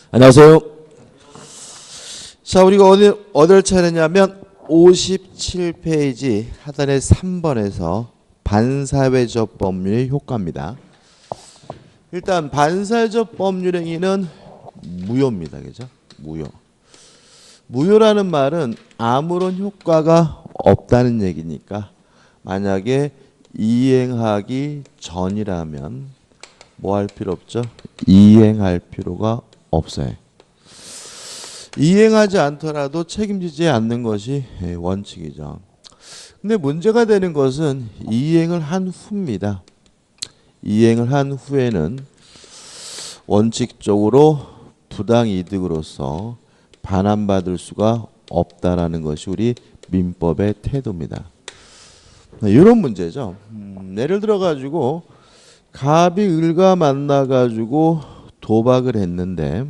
안녕하세요. 자, 우리가 어딜 차례냐면 57페이지 하단의 3번에서 반사회적 법률의 효과입니다. 일단 반사회적 법률 행위는 무효입니다. 그죠? 무효. 무효라는 말은 아무런 효과가 없다는 얘기니까 만약에 이행하기 전이라면 뭐 할 필요 없죠? 이행할 필요가 없어요. 이행하지 않더라도 책임지지 않는 것이 원칙이죠. 근데 문제가 되는 것은 이행을 한 후입니다. 이행을 한 후에는 원칙적으로 부당이득으로서 반환받을 수가 없다라는 것이 우리 민법의 태도입니다. 이런 문제죠. 예를 들어 가지고 갑이 을과 만나 가지고 도박을 했는데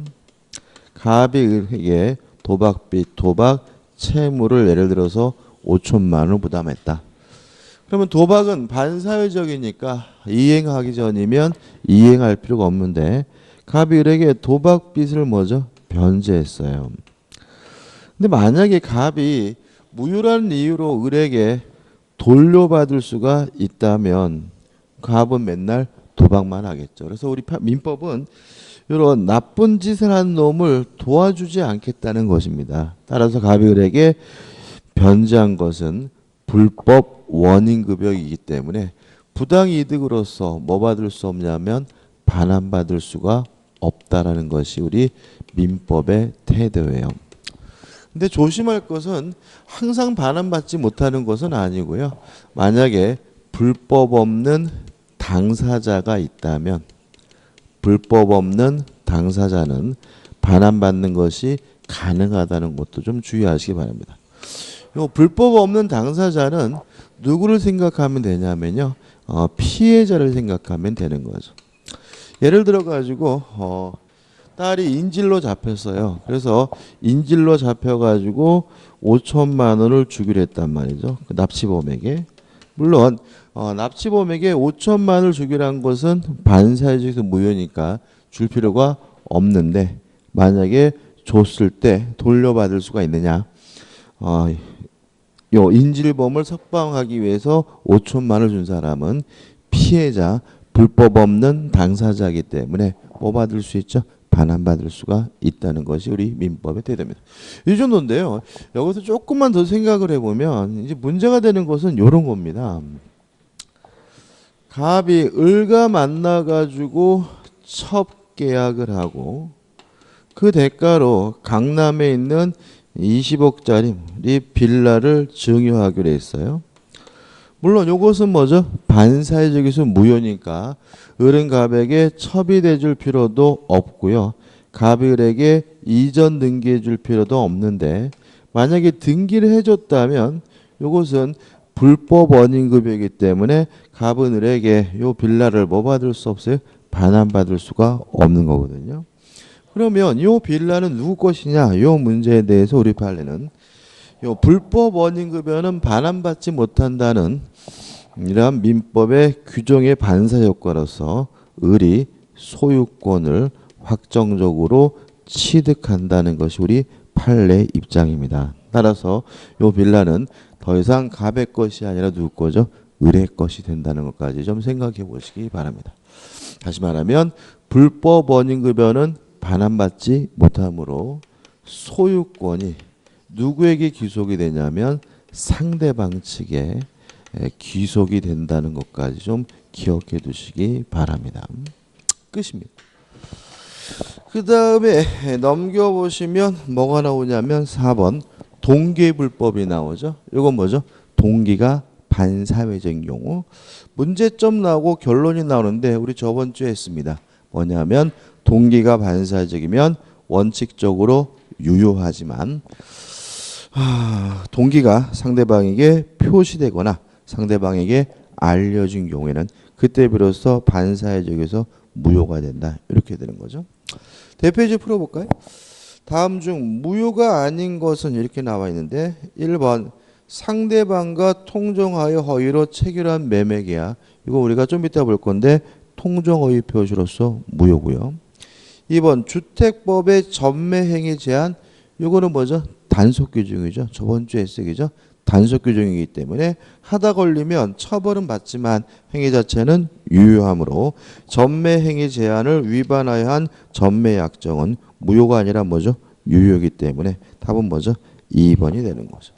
갑이 을에게 도박빚, 도박 채무를 예를 들어서 5천만 원을 부담했다. 그러면 도박은 반사회적이니까 이행하기 전이면 이행할 필요가 없는데 갑이 을에게 도박빚을 뭐죠? 변제했어요. 근데 만약에 갑이 무효라는 이유로 을에게 돌려받을 수가 있다면 갑은 맨날 도박만 하겠죠. 그래서 우리 민법은 이런 나쁜 짓을 한 놈을 도와주지 않겠다는 것입니다. 따라서 갑이 을에게 변제한 것은 불법 원인급여이기 때문에 부당이득으로서 뭐 받을 수 없냐면 반환받을 수가 없다라는 것이 우리 민법의 태도예요. 근데 조심할 것은 항상 반환받지 못하는 것은 아니고요. 만약에 불법 없는 당사자가 있다면 불법 없는 당사자는 반환받는 것이 가능하다는 것도 좀 주의하시기 바랍니다. 요 불법 없는 당사자는 누구를 생각하면 되냐면요. 피해자를 생각하면 되는 거죠. 예를 들어 가지고 딸이 인질로 잡혔어요. 그래서 인질로 잡혀가지고 5천만 원을 주기로 했단 말이죠. 그 납치범에게. 물론 납치범에게 5천만 원을 주기로 한 것은 반사회적에서 무효니까 줄 필요가 없는데 만약에 줬을 때 돌려받을 수가 있느냐. 요 인질범을 석방하기 위해서 5천만 원을 준 사람은 피해자, 불법 없는 당사자이기 때문에 뭐 받을 수 있죠? 반환받을 수가 있다는 것이 우리 민법의 태도입니다. 이 정도인데요. 여기서 조금만 더 생각을 해보면 이제 문제가 되는 것은 이런 겁니다. 갑이 을과 만나가지고 첩계약을 하고 그 대가로 강남에 있는 20억짜리 빌라를 증여하기로 했어요. 물론 이것은 뭐죠? 반사회적에서 무효니까 을은 갑에게 첩이 돼줄 필요도 없고요. 갑이 을에게 이전 등기해 줄 필요도 없는데 만약에 등기를 해줬다면 이것은 불법 원인급여이기 때문에 갑은 을에게 이 빌라를 뭐 받을 수 없어요? 반환받을 수가 없는 거거든요. 그러면 이 빌라는 누구 것이냐? 이 문제에 대해서 우리 판례는 요 불법 원인급여는 반환받지 못한다는 이러한 민법의 규정의 반사 효과로서 을이 소유권을 확정적으로 취득한다는 것이 우리 판례 입장입니다. 따라서 요 빌라는 더 이상 갑의 것이 아니라 누구 거죠? 을의 것이 된다는 것까지 좀 생각해 보시기 바랍니다. 다시 말하면 불법 원인급여는 반환받지 못하므로 소유권이 누구에게 귀속이 되냐면 상대방 측에 귀속이 된다는 것까지 좀 기억해 두시기 바랍니다. 끝입니다. 그 다음에 넘겨보시면 뭐가 나오냐면 4번 동기불법이 나오죠. 이건 뭐죠? 동기가 반사회적인 경우 문제점 나오고 결론이 나오는데 우리 저번 주에 했습니다. 뭐냐면 동기가 반사회적이면 원칙적으로 유효하지만 동기가 상대방에게 표시되거나 상대방에게 알려진 경우에는 그때 비로소 반사회적에서 무효가 된다. 이렇게 되는 거죠. 대표제 풀어볼까요? 다음 중 무효가 아닌 것은 이렇게 나와 있는데 1번 상대방과 통정하여 허위로 체결한 매매계약. 이거 우리가 좀 이따 볼 건데 통정허위 표시로서 무효고요. 2번 주택법의 전매행위 제한. 요거는 뭐죠? 단속 규정이죠. 저번 주에 했으기죠. 단속 규정이기 때문에 하다 걸리면 처벌은 받지만 행위 자체는 유효하므로 전매행위 제한을 위반하여 한 전매약정은 무효가 아니라 뭐죠? 유효이기 때문에 답은 뭐죠? 2번이 되는 거죠.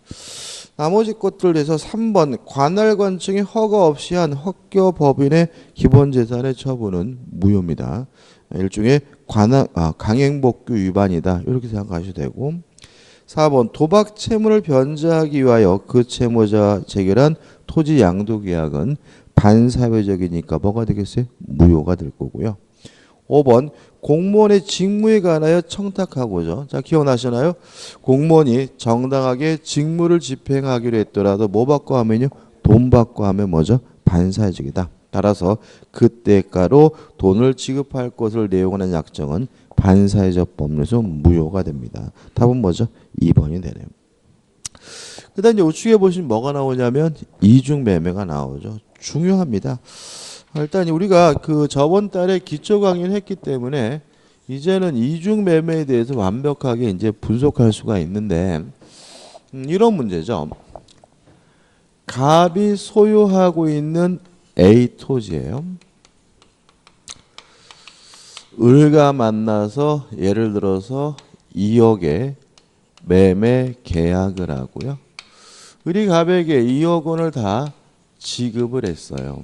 나머지 것들에서 3번 관할관청이 허가 없이 한 학교 법인의 기본재산의 처분은 무효입니다. 일종의 강행복규 위반이다. 이렇게 생각하셔도 되고 4번 도박 채무를 변제하기 위하여 그 채무자와 체결한 토지 양도 계약은 반사회적이니까 뭐가 되겠어요? 무효가 될 거고요. 5번 공무원의 직무에 관하여 청탁하고죠. 자, 기억나시나요? 공무원이 정당하게 직무를 집행하기로 했더라도 뭐 받고 하면요? 돈 받고 하면 뭐죠? 반사회적이다. 따라서 그 대가로 돈을 지급할 것을 내용하는 약정은 반사회적 법률에서 무효가 됩니다. 답은 뭐죠? 2번이 되네요. 그 다음 이제 우측에 보시면 뭐가 나오냐면 이중매매가 나오죠. 중요합니다. 일단 우리가 그 저번 달에 기초 강의를 했기 때문에 이제는 이중매매에 대해서 완벽하게 이제 분석할 수가 있는데 이런 문제죠. 갑이 소유하고 있는 A 토지예요. 을과 만나서 예를 들어서 2억에 매매 계약을 하고요. 을이 갑에게 2억 원을 다 지급을 했어요.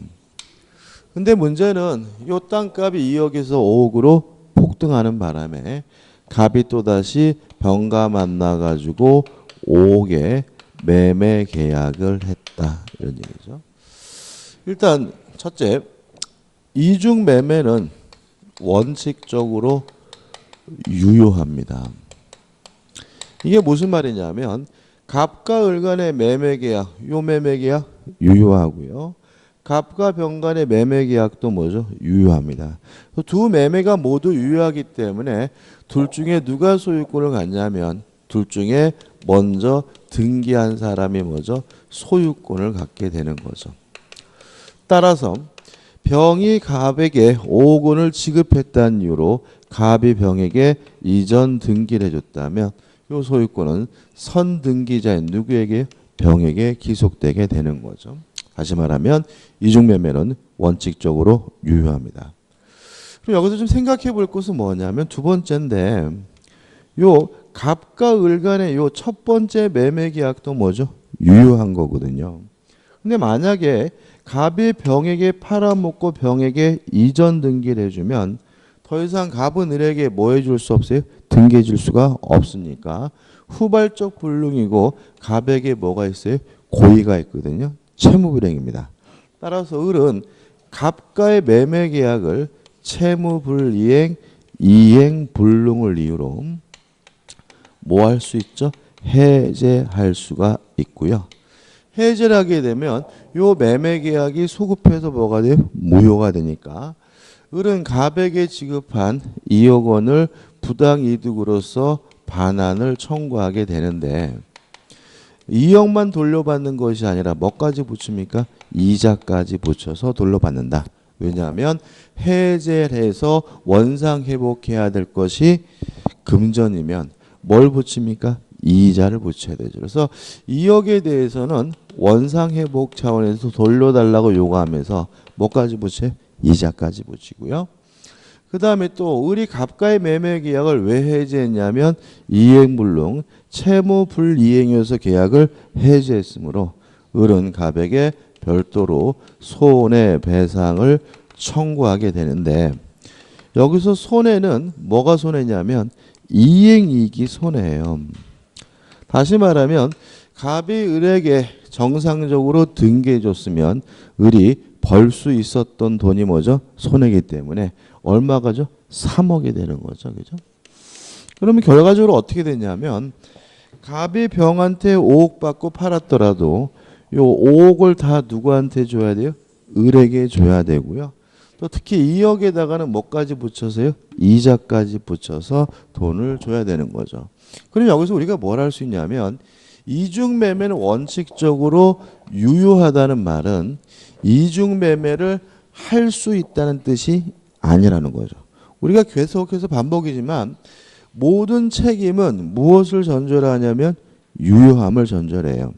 근데 문제는 이 땅값이 2억에서 5억으로 폭등하는 바람에 갑이 또다시 병과 만나가지고 5억에 매매 계약을 했다. 이런 얘기죠. 일단 첫째, 이중 매매는 원칙적으로 유효합니다. 이게 무슨 말이냐면 갑과 을 간의 매매 계약, 요 매매 계약 유효하고요. 갑과 병 간의 매매 계약도 뭐죠? 유효합니다. 두 매매가 모두 유효하기 때문에 둘 중에 누가 소유권을 갖냐면 둘 중에 먼저 등기한 사람이 뭐죠? 소유권을 갖게 되는 거죠. 따라서 병이 갑에게 5억 원을 지급했다는 이유로 갑이 병에게 이전 등기를 해줬다면 이 소유권은 선등기자인 누구에게? 병에게 기속되게 되는 거죠. 다시 말하면 이중매매는 원칙적으로 유효합니다. 그럼 여기서 좀 생각해 볼 것은 뭐냐면 두 번째인데 요 갑과 을 간의 요 첫 번째 매매 계약도 뭐죠? 유효한 거거든요. 근데 만약에 갑이 병에게 팔아먹고 병에게 이전 등기를 해주면 더 이상 갑은 을에게 뭐 해줄 수 없어요? 등기해 줄 수가 없으니까 후발적 불능이고 갑에게 뭐가 있어요? 고의가 있거든요. 채무불이행입니다. 따라서 을은 갑과의 매매 계약을 채무불이행, 이행불능을 이유로 뭐 할 수 있죠? 해제할 수가 있고요. 해제를 하게 되면 요 매매 계약이 소급해서 뭐가 돼요? 무효가 되니까 을은 갑에게 지급한 2억 원을 부당이득으로서 반환을 청구하게 되는데 2억만 돌려받는 것이 아니라 뭐까지 붙입니까? 이자까지 붙여서 돌려받는다. 왜냐하면 해제를 해서 원상 회복해야 될 것이 금전이면 뭘 붙입니까? 이자를 붙여야 되죠. 그래서 2억에 대해서는 원상 회복 차원에서 돌려달라고 요구하면서 뭐까지 붙여요? 이자까지 붙이고요. 그 다음에 또 을이 갑과의 매매 계약을 왜 해제했냐면 이행불능, 채무 불이행이어서 계약을 해제했으므로 을은 갑에게 별도로 손해배상을 청구하게 되는데 여기서 손해는 뭐가 손해냐면 이행이익이 손해예요. 다시 말하면 갑이 을에게 정상적으로 등기해 줬으면 을이 벌 수 있었던 돈이 뭐죠? 손해이기 때문에 얼마가죠? 3억이 되는 거죠. 그죠? 그러면 결과적으로 어떻게 되냐면 갑이 병한테 5억 받고 팔았더라도 요 5억을 다 누구한테 줘야 돼요? 을에게 줘야 되고요. 또 특히 2억에다가는 뭐까지 붙여서요? 이자까지 붙여서 돈을 줘야 되는 거죠. 그럼 여기서 우리가 뭘 할 수 있냐면 이중매매는 원칙적으로 유효하다는 말은 이중매매를 할 수 있다는 뜻이 아니라는 거죠. 우리가 계속해서 반복이지만 모든 책임은 무엇을 전제하냐면 유효함을 전제해요.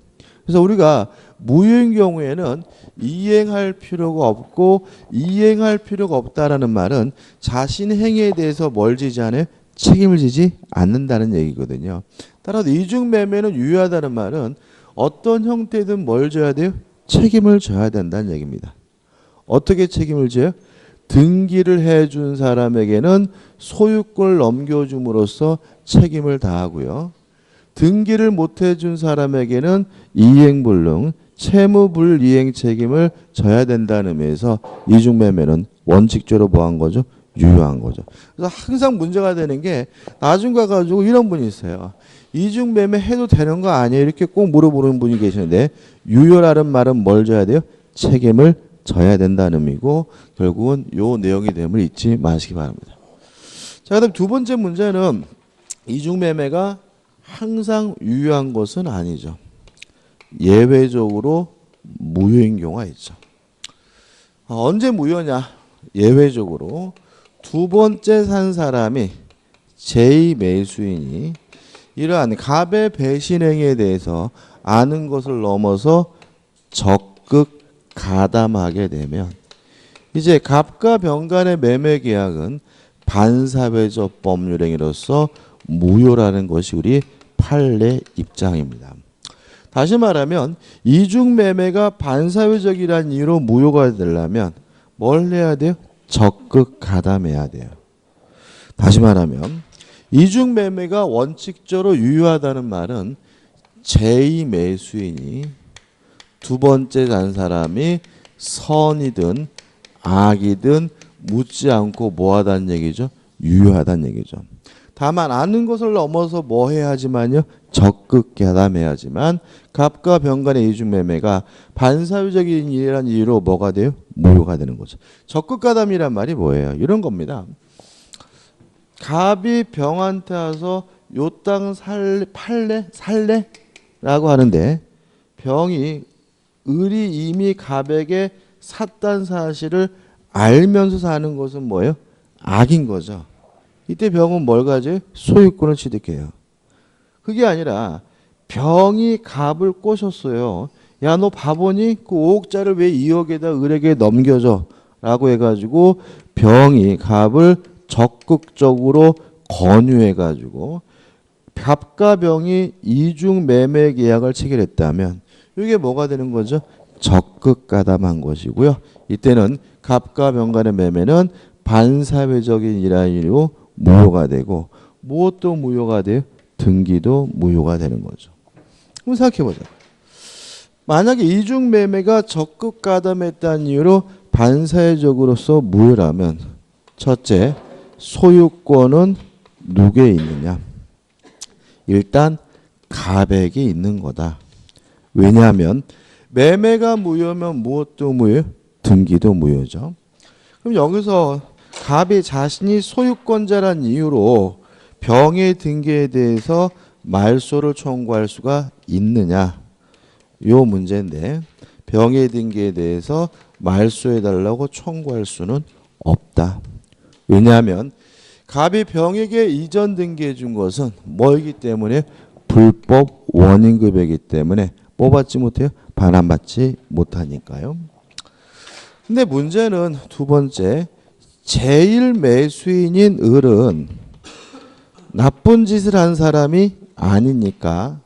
그래서 우리가 무효인 경우에는 이행할 필요가 없고 이행할 필요가 없다라는 말은 자신의 행위에 대해서 뭘 지지 않아요? 책임을 지지 않는다는 얘기거든요. 따라서 이중매매는 유효하다는 말은 어떤 형태든 뭘 져야 돼요? 책임을 져야 된다는 얘기입니다. 어떻게 책임을 져요? 등기를 해준 사람에게는 소유권을 넘겨줌으로써 책임을 다하고요. 등기를 못 해준 사람에게는 이행불능, 채무불이행 책임을 져야 된다는 의미에서 이중매매는 원칙적으로 뭐한 거죠? 유효한 거죠. 그래서 항상 문제가 되는 게 나중 가가지고 이런 분이 있어요. 이중매매 해도 되는 거 아니에요? 이렇게 꼭 물어보는 분이 계시는데 유효라는 말은 뭘 져야 돼요? 책임을 져야 된다는 의미고 결국은 요 내용이 됨을 잊지 마시기 바랍니다. 자, 그다음 두 번째 문제는 이중매매가 항상 유효한 것은 아니죠. 예외적으로 무효인 경우가 있죠. 언제 무효냐? 예외적으로 두 번째 산 사람이 제2매수인이 이러한 갑의 배신행위에 대해서 아는 것을 넘어서 적극 가담하게 되면 이제 갑과 병 간의 매매 계약은 반사회적 법률행위로서 무효라는 것이 우리 판례 입장입니다. 다시 말하면 이중매매가 반사회적이라는 이유로 무효가 되려면 뭘 해야 돼요? 적극 가담해야 돼요. 다시 말하면 이중매매가 원칙적으로 유효하다는 말은 제2매수인이 두 번째 산 사람이 선이든 악이든 묻지 않고 뭐하다는 얘기죠? 유효하다는 얘기죠. 다만 아는 것을 넘어서 뭐 해야 하지만요? 적극 가담해야지만 갑과 병 간의 이중매매가 반사회적인 일이라는 이유로 뭐가 돼요? 무효가 되는 거죠. 적극 가담이란 말이 뭐예요? 이런 겁니다. 갑이 병한테 와서 요 땅 팔래? 살래? 라고 하는데 병이 을이 이미 갑에게 샀다는 사실을 알면서 사는 것은 뭐예요? 악인 거죠. 이때 병은 뭘 가져요? 소유권을 취득해요. 그게 아니라 병이 갑을 꼬셨어요. 야, 너 바보니? 그 5억짜리를 왜 2억에다 을에게 넘겨줘? 라고 해가지고 병이 갑을 적극적으로 권유해가지고 갑과 병이 이중 매매 계약을 체결했다면 이게 뭐가 되는 거죠? 적극 가담한 것이고요. 이때는 갑과 병 간의 매매는 반사회적인 일환으로 무효가 되고 무엇도 무효가 돼요? 등기도 무효가 되는 거죠. 한번 생각해보자. 만약에 이중매매가 적극 가담했다는 이유로 반사회적으로서 무효라면 첫째, 소유권은 누구에 있느냐? 일단 갑에게 있는 거다. 왜냐하면 매매가 무효면 무엇도 무효? 등기도 무효죠. 그럼 여기서 갑이 자신이 소유권자란 이유로 병의 등기에 대해서 말소를 청구할 수가 있느냐? 요 문제인데 병의 등기에 대해서 말소해달라고 청구할 수는 없다. 왜냐하면 갑이 병에게 이전 등기해 준 것은 뭐이기 때문에 불법 원인급여이기 때문에 뭐 받지 못해요? 반환받지 못하니까요. 근데 문제는 두 번째, 제일 매수인인 을은 나쁜 짓을 한 사람이 아니니까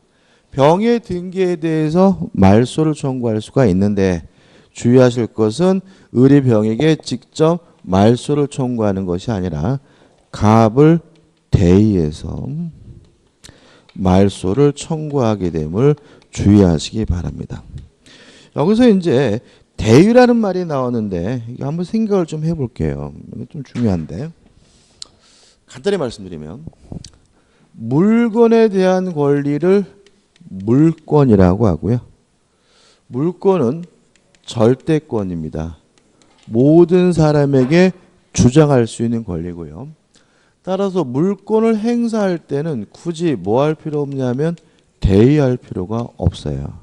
병의 등기에 대해서 말소를 청구할 수가 있는데 주의하실 것은 을이 병에게 직접 말소를 청구하는 것이 아니라 갑을 대의해서 말소를 청구하게 됨을 주의하시기 바랍니다. 여기서 이제 대의라는 말이 나오는데 이거 한번 생각을 좀 해볼게요. 이거 좀 중요한데 간단히 말씀드리면 물건에 대한 권리를 물권이라고 하고요. 물권은 절대권입니다. 모든 사람에게 주장할 수 있는 권리고요. 따라서 물권을 행사할 때는 굳이 뭐 할 필요 없냐면 대의할 필요가 없어요.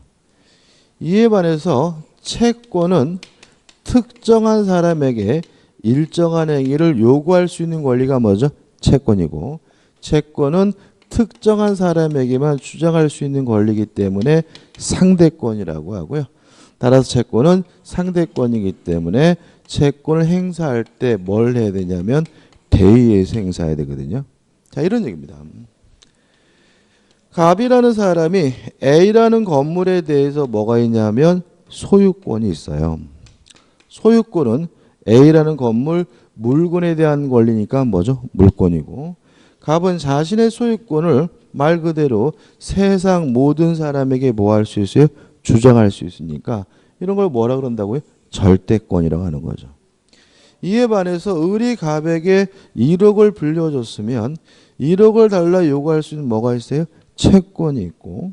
이에 반해서 채권은 특정한 사람에게 일정한 행위를 요구할 수 있는 권리가 뭐죠? 채권이고, 채권은 특정한 사람에게만 주장할 수 있는 권리이기 때문에 상대권이라고 하고요. 따라서 채권은 상대권이기 때문에 채권을 행사할 때 뭘 해야 되냐면 대의에서 행사해야 되거든요. 자, 이런 얘기입니다. 갑이라는 사람이 A라는 건물에 대해서 뭐가 있냐면 소유권이 있어요. 소유권은 A라는 건물 물건에 대한 권리니까 뭐죠? 물권이고, 갑은 자신의 소유권을 말 그대로 세상 모든 사람에게 뭐 할 수 있어요? 주장할 수 있으니까 이런 걸 뭐라 그런다고요? 절대권이라고 하는 거죠. 이에 반해서 을이 갑에게 1억을 빌려줬으면 1억을 달라 요구할 수 있는 뭐가 있어요? 채권이 있고,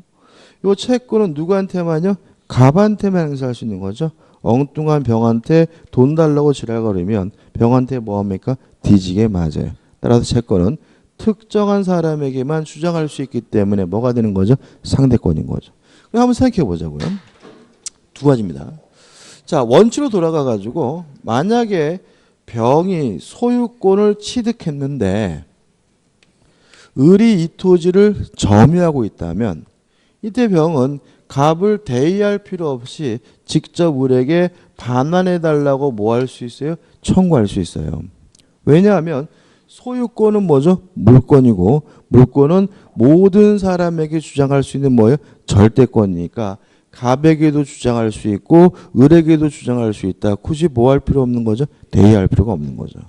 이 채권은 누구한테만요? 갑한테만 행사할 수 있는 거죠. 엉뚱한 병한테 돈 달라고 지랄거리면 병한테 뭐합니까? 뒤지게 맞아요. 따라서 채권은 특정한 사람에게만 주장할 수 있기 때문에 뭐가 되는 거죠? 상대권인 거죠. 그럼 한번 생각해 보자고요. 두 가지입니다. 자, 원칙으로 돌아가 가지고 만약에 병이 소유권을 취득했는데 을이 이 토지를 점유하고 있다면 이때 병은 갑을 대의할 필요 없이 직접 을에게 반환해 달라고 뭐 할 수 있어요? 청구할 수 있어요. 왜냐하면 소유권은 뭐죠? 물권이고, 물권은 모든 사람에게 주장할 수 있는 뭐예요? 절대권이니까 갑에게도 주장할 수 있고 을에게도 주장할 수 있다. 굳이 뭐 할 필요 없는 거죠? 대의할 필요가 없는 거죠.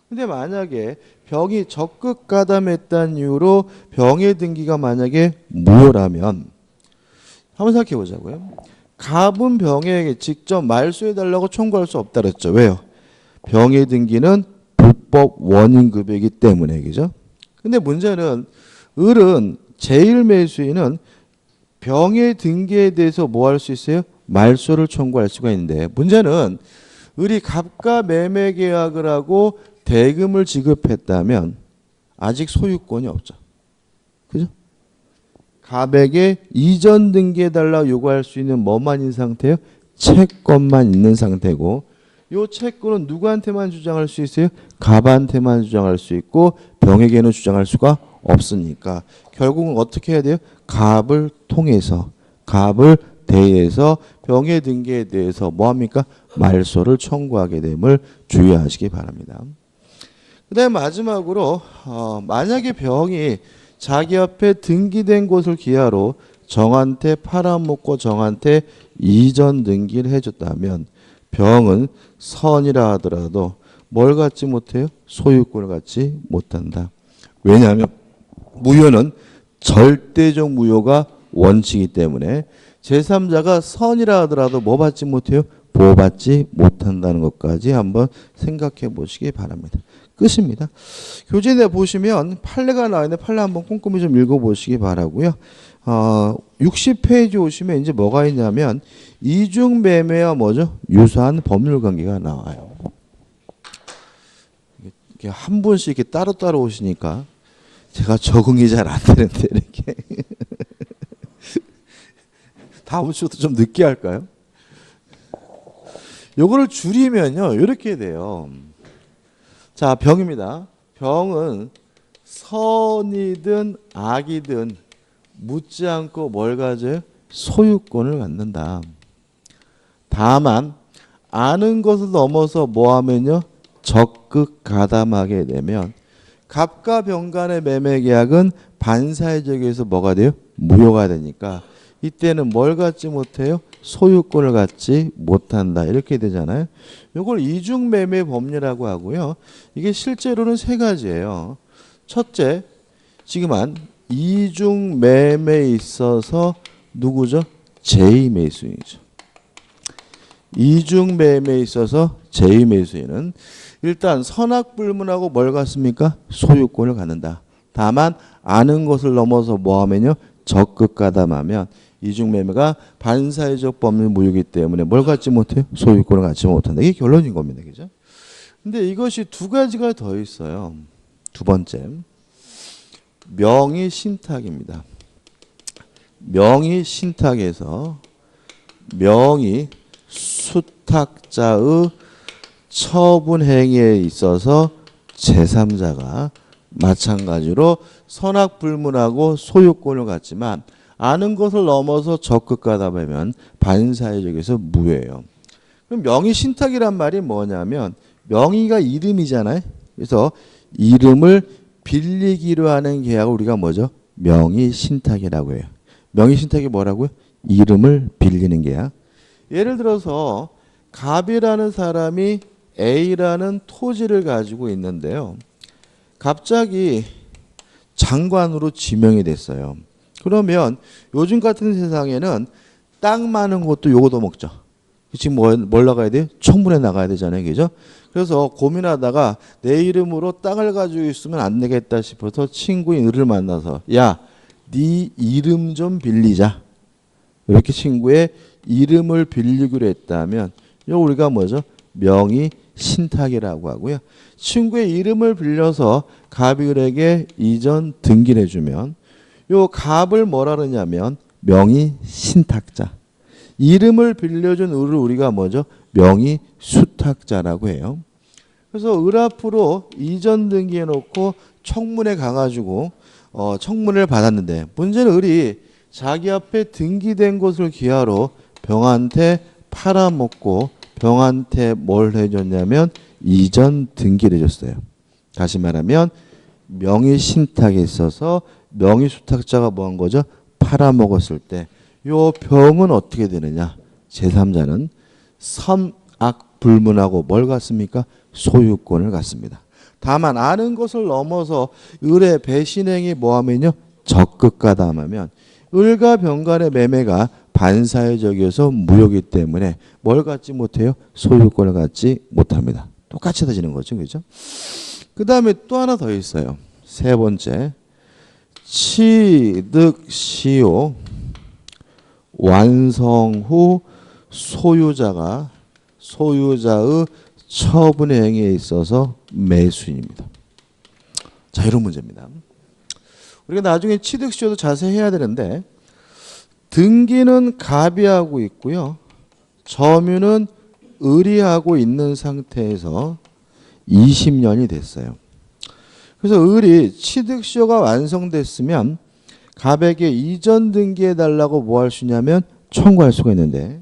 근데 만약에 병이 적극 가담했다는 이유로 병의 등기가 만약에 무효라면 한번 생각해 보자고요. 갑은 병에게 직접 말소해달라고 청구할 수 없다 그랬죠. 왜요? 병의 등기는 불법 원인급여이기 때문에, 그죠? 근데 문제는 을은 제1매수인은 병의 등기에 대해서 뭐 할 수 있어요? 말소를 청구할 수가 있는데, 문제는 을이 갑과 매매 계약을 하고 대금을 지급했다면 아직 소유권이 없죠. 그죠? 갑에게 이전 등기해달라고 요구할 수 있는 뭐만 있는 상태예요? 채권만 있는 상태고, 이 채권은 누구한테만 주장할 수 있어요? 갑한테만 주장할 수 있고 병에게는 주장할 수가 없으니까 결국은 어떻게 해야 돼요? 갑을 통해서, 갑을 대해서 병의 등기에 대해서 뭐합니까? 말소를 청구하게 됨을 주의하시기 바랍니다. 그 다음에 마지막으로 만약에 병이 자기 앞에 등기된 곳을 기하로 정한테 팔아먹고 정한테 이전 등기를 해줬다면 병은 선이라 하더라도 뭘 갖지 못해요? 소유권을 갖지 못한다. 왜냐하면 무효는 절대적 무효가 원칙이기 때문에 제3자가 선이라 하더라도 뭐 받지 못해요? 보호받지 못한다는 것까지 한번 생각해 보시기 바랍니다. 끝입니다. 교재에 보시면 판례가 나와 있는데 판례 한번 꼼꼼히 좀 읽어보시기 바라고요. 60페이지 오시면 이제 뭐가 있냐면 이중매매와 뭐죠? 유사한 법률관계가 나와요. 이렇게 한 분씩 이렇게 따로따로 오시니까 제가 적응이 잘 안 되는데 이렇게 다음 주도 좀 늦게 할까요? 요거를 줄이면요 이렇게 돼요. 자, 병입니다. 병은 선이든 악이든 묻지 않고 뭘 가져요? 소유권을 갖는다. 다만 아는 것을 넘어서 뭐 하면요? 적극 가담하게 되면 갑과 병 간의 매매 계약은 반사회적에서 뭐가 돼요? 무효가 되니까 이때는 뭘 갖지 못해요? 소유권을 갖지 못한다. 이렇게 되잖아요. 이걸 이중매매 법리라고 하고요. 이게 실제로는 세 가지예요. 첫째, 지금 이중매매에 있어서 누구죠? 제2매수인이죠. 이중매매에 있어서 제2매수인은 일단 선악불문하고 뭘 갖습니까? 소유권을 갖는다. 다만 아는 것을 넘어서 뭐하면요? 적극 가담하면 이중매매가 반사회적 법률 무효이기 때문에 뭘 갖지 못해요? 소유권을 갖지 못한다. 이게 결론인 겁니다. 그죠? 근데 이것이 두 가지가 더 있어요. 두 번째, 명의 신탁입니다. 명의 신탁에서 명의 수탁자의 처분 행위에 있어서 제3자가 마찬가지로 선악불문하고 소유권을 갖지만 아는 것을 넘어서 적극하다 보면 반사회적에서 무효예요. 그럼 명의신탁이란 말이 뭐냐면 명의가 이름이잖아요. 그래서 이름을 빌리기로 하는 계약을 우리가 뭐죠? 명의신탁이라고 해요. 명의신탁이 뭐라고요? 이름을 빌리는 계약. 예를 들어서 갑이라는 사람이 A라는 토지를 가지고 있는데요. 갑자기 장관으로 지명이 됐어요. 그러면 요즘 같은 세상에는 땅 많은 곳도 요거도 먹죠. 지금 뭘 나가야 돼요? 청문회 나가야 되잖아요. 그죠? 그래서 고민하다가 내 이름으로 땅을 가지고 있으면 안 되겠다 싶어서 친구인 을을 만나서 야, 네 이름 좀 빌리자. 이렇게 친구의 이름을 빌리기로 했다면 이거 우리가 뭐죠? 명의 신탁이라고 하고요. 친구의 이름을 빌려서 갑이 을에게 이전 등기를 해주면 요 갑을 뭐라 그러냐면 명의 신탁자. 이름을 빌려준 을을 우리가 뭐죠? 명의 수탁자라고 해요. 그래서 을 앞으로 이전 등기해 놓고 청문회 가가지고 청문회를 받았는데 문제는 을이 자기 앞에 등기된 것을 기하로 병한테 팔아먹고 병한테 뭘 해줬냐면 이전 등기를 해줬어요. 다시 말하면 명의신탁에 있어서 명의수탁자가 뭐 한 거죠? 팔아먹었을 때 요 병은 어떻게 되느냐? 제3자는 선악불문하고 뭘 갖습니까? 소유권을 갖습니다. 다만 아는 것을 넘어서 을의 배신행위 뭐하면요? 적극가담하면 을과 병 간의 매매가 반사회적이어서 무효이기 때문에 뭘 갖지 못해요? 소유권을 갖지 못합니다. 똑같이 따지는 거죠. 그죠? 그 다음에 또 하나 더 있어요. 세 번째. 취득시효 완성 후 소유자의 처분 행위에 있어서 매수인입니다. 자, 이런 문제입니다. 우리가 나중에 취득시효도 자세히 해야 되는데 등기는 갑이 하고 있고요. 점유는 을이 하고 있는 상태에서 20년이 됐어요. 그래서 을이 취득시효가 완성됐으면 갑에게 이전 등기해달라고 뭐 할 수 있냐면 청구할 수가 있는데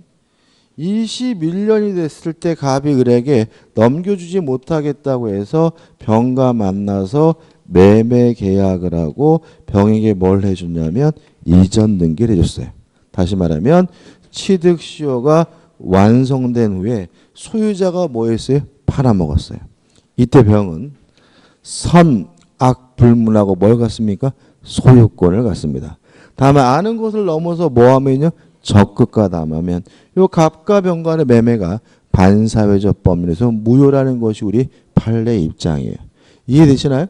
21년이 됐을 때 갑이 을에게 넘겨주지 못하겠다고 해서 병과 만나서 매매 계약을 하고 병에게 뭘 해줬냐면 이전 등기를 해줬어요. 다시 말하면 취득시효가 완성된 후에 소유자가 뭐 했어요? 팔아먹었어요. 이때 병은 선악불문하고 뭘 갖습니까? 소유권을 갖습니다. 다만 아는 것을 넘어서 뭐 하면요? 적극가담하면 요 갑과 병 간의 매매가 반사회적 법률에서 무효라는 것이 우리 판례 입장이에요. 이해되시나요?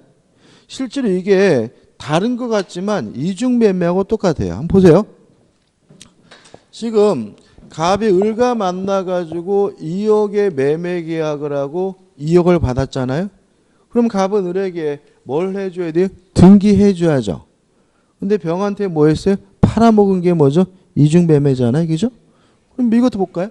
실제로 이게 다른 것 같지만 이중매매하고 똑같아요. 한번 보세요. 지금 갑이 을과 만나가지고 2억의 매매 계약을 하고 2억을 받았잖아요. 그럼 갑은 을에게 뭘 해줘야 돼요? 등기해줘야죠. 근데 병한테 뭐 했어요? 팔아먹은 게 뭐죠? 이중매매잖아요. 그죠? 그럼 이것도 볼까요?